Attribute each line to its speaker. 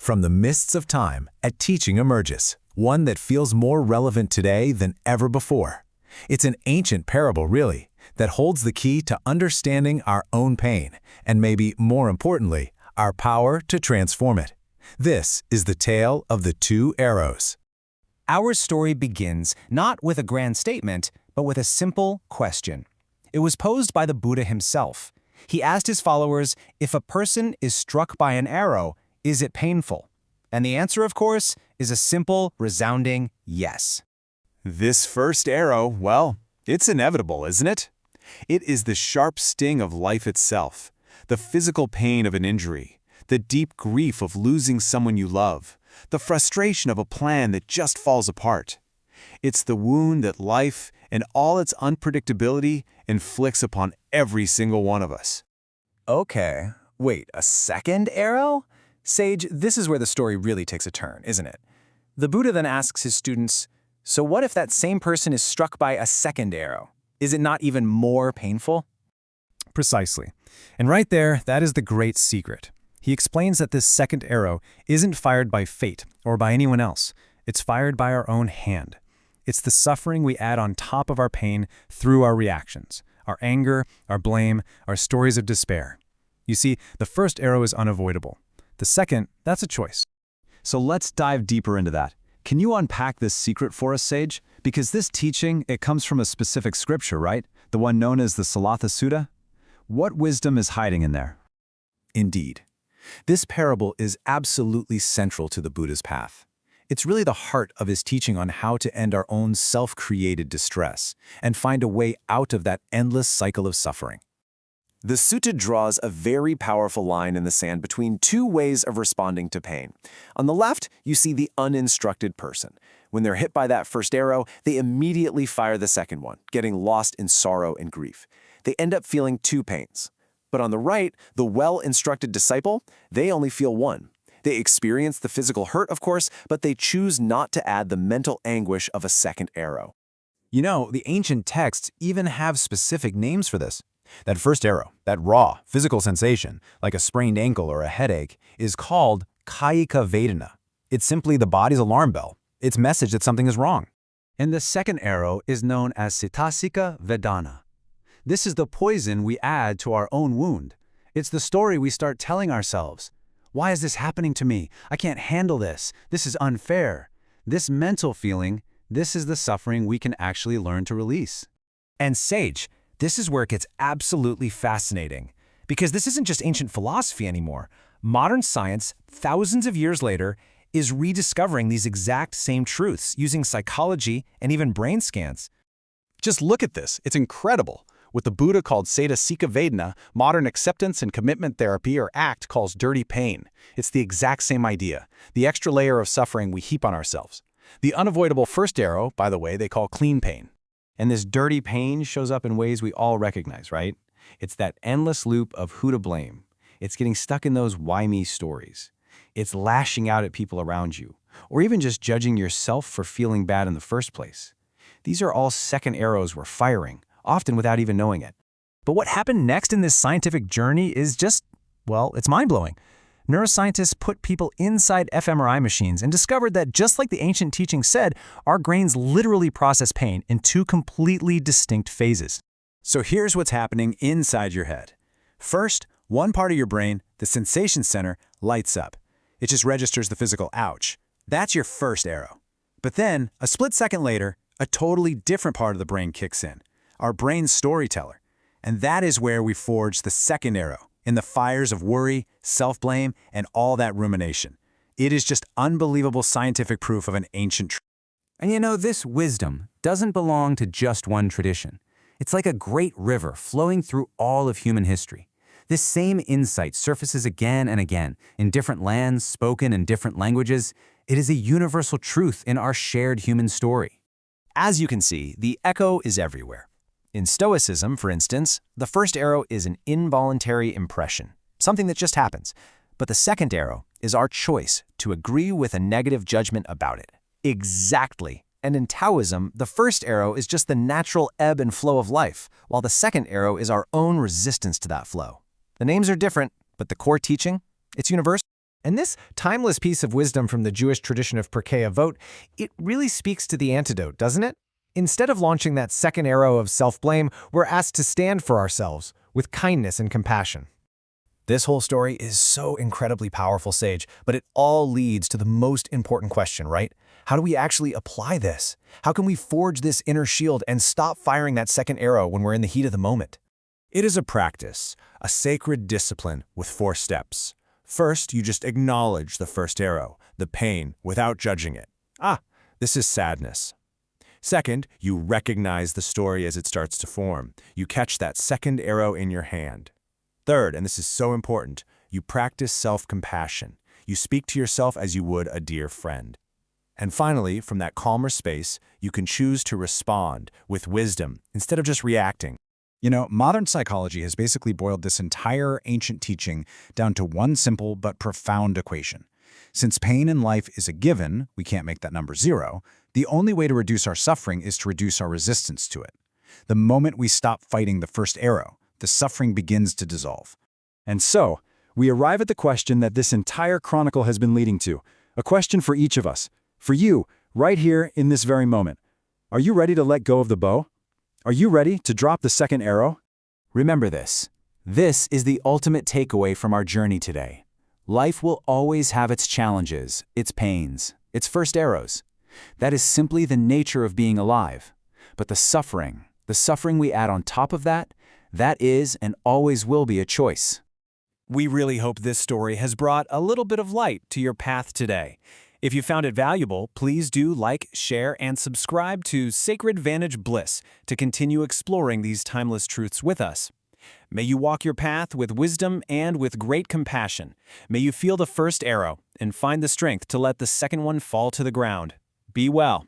Speaker 1: From the mists of time, a teaching emerges, one that feels more relevant today than ever before. It's an ancient parable, really, that holds the key to understanding our own pain, and maybe more importantly, our power to transform it. This is the tale of the two arrows.
Speaker 2: Our story begins not with a grand statement, but with a simple question. It was posed by the Buddha himself. He asked his followers, if a person is struck by an arrow, is it painful? And the answer, of course, is a simple, resounding yes.
Speaker 3: This first arrow, well, it's inevitable, isn't it? It is the sharp sting of life itself, the physical pain of an injury, the deep grief of losing someone you love, the frustration of a plan that just falls apart. It's the wound that life, in all its unpredictability, inflicts upon every single one of us.
Speaker 2: Okay, wait, a second arrow? Sage, this is where the story really takes a turn, isn't it? The Buddha then asks his students, so what if that same person is struck by a second arrow? Is it not even more painful?
Speaker 4: Precisely. And right there, that is the great secret. He explains that this second arrow isn't fired by fate or by anyone else. It's fired by our own hand. It's the suffering we add on top of our pain through our reactions, our anger, our blame, our stories of despair. You see, the first arrow is unavoidable. The second, that's a choice.
Speaker 3: So let's dive deeper into that. Can you unpack this secret for us, Sage? Because this teaching, it comes from a specific scripture, right? The one known as the Salatha Sutta? What wisdom is hiding in there?
Speaker 1: Indeed. This parable is absolutely central to the Buddha's path. It's really the heart of his teaching on how to end our own self-created distress and find a way out of that endless cycle of suffering. The sutta draws a very powerful line in the sand between two ways of responding to pain. On the left, you see the uninstructed person. When they're hit by that first arrow, they immediately fire the second one, getting lost in sorrow and grief. They end up feeling two pains. But on the right, the well-instructed disciple, they only feel one. They experience the physical hurt, of course, but they choose not to add the mental anguish of a second arrow.
Speaker 5: You know, the ancient texts even have specific names for this. That first arrow, that raw, physical sensation, like a sprained ankle or a headache, is called kayika vedana. It's simply the body's alarm bell, its message that something is wrong.
Speaker 6: And the second arrow is known as cetasika vedana. This is the poison we add to our own wound. It's the story we start telling ourselves. Why is this happening to me? I can't handle this. This is unfair. This mental feeling, this is the suffering we can actually learn to release.
Speaker 2: And Sage, this is where it gets absolutely fascinating. Because this isn't just ancient philosophy anymore. Modern science, thousands of years later, is rediscovering these exact same truths using psychology and even brain scans.
Speaker 3: Just look at this. It's incredible. What the Buddha called cetasika vedana, modern acceptance and commitment therapy or ACT calls dirty pain. It's the exact same idea, the extra layer of suffering we heap on ourselves. The unavoidable first arrow, by the way, they call clean pain. And this dirty pain shows up in ways we all recognize, right? It's that endless loop of who to blame. It's getting stuck in those why me stories. It's lashing out at people around you, or even just judging yourself for feeling bad in the first place. These are all second arrows we're firing, often without even knowing it.
Speaker 4: But what happened next in this scientific journey is just, well, it's mind-blowing. Neuroscientists put people inside fMRI machines and discovered that just like the ancient teaching said, our brains literally process pain in two completely distinct phases.
Speaker 1: So here's what's happening inside your head. First, one part of your brain, the sensation center, lights up. It just registers the physical ouch. That's your first arrow. But then, a split second later, a totally different part of the brain kicks in, our brain's storyteller. And that is where we forge the second arrow, in the fires of worry, self-blame, and all that rumination. It is just unbelievable scientific proof of an ancient truth.
Speaker 2: And you know, this wisdom doesn't belong to just one tradition. It's like a great river flowing through all of human history. This same insight surfaces again and again in different lands, spoken in different languages. It is a universal truth in our shared human story.
Speaker 1: As you can see, the echo is everywhere. In Stoicism, for instance, the first arrow is an involuntary impression, something that just happens. But the second arrow is our choice to agree with a negative judgment about it. Exactly. And in Taoism, the first arrow is just the natural ebb and flow of life, while the second arrow is our own resistance to that flow. The names are different, but the core teaching, it's universal.
Speaker 2: And this timeless piece of wisdom from the Jewish tradition of Pirkei Avot, it really speaks to the antidote, doesn't it? Instead of launching that second arrow of self-blame, we're asked to stand for ourselves with kindness and compassion. This whole story is so incredibly powerful, Sage, but it all leads to the most important question, right? How do we actually apply this? How can we forge this inner shield and stop firing that second arrow when we're in the heat of the moment?
Speaker 1: It is a practice, a sacred discipline with 4 steps. First, you just acknowledge the first arrow, the pain, without judging it. This is sadness. Second, you recognize the story as it starts to form. You catch that second arrow in your hand. Third, and this is so important, you practice self-compassion. You speak to yourself as you would a dear friend. And finally, from that calmer space, you can choose to respond with wisdom instead of just reacting.
Speaker 5: You know, modern psychology has basically boiled this entire ancient teaching down to one simple but profound equation. Since pain in life is a given, we can't make that number 0, the only way to reduce our suffering is to reduce our resistance to it. The moment we stop fighting the first arrow, the suffering begins to dissolve.
Speaker 3: And so, we arrive at the question that this entire chronicle has been leading to, a question for each of us, for you, right here in this very moment. Are you ready to let go of the bow? Are you ready to drop the second arrow?
Speaker 6: Remember this. This is the ultimate takeaway from our journey today. Life will always have its challenges, its pains, its first arrows. That is simply the nature of being alive. But the suffering we add on top of that, that is and always will be a choice.
Speaker 2: We really hope this story has brought a little bit of light to your path today. If you found it valuable, please do like, share, and subscribe to Sacred Vantage Bliss to continue exploring these timeless truths with us. May you walk your path with wisdom and with great compassion. May you feel the first arrow and find the strength to let the second one fall to the ground. Be well.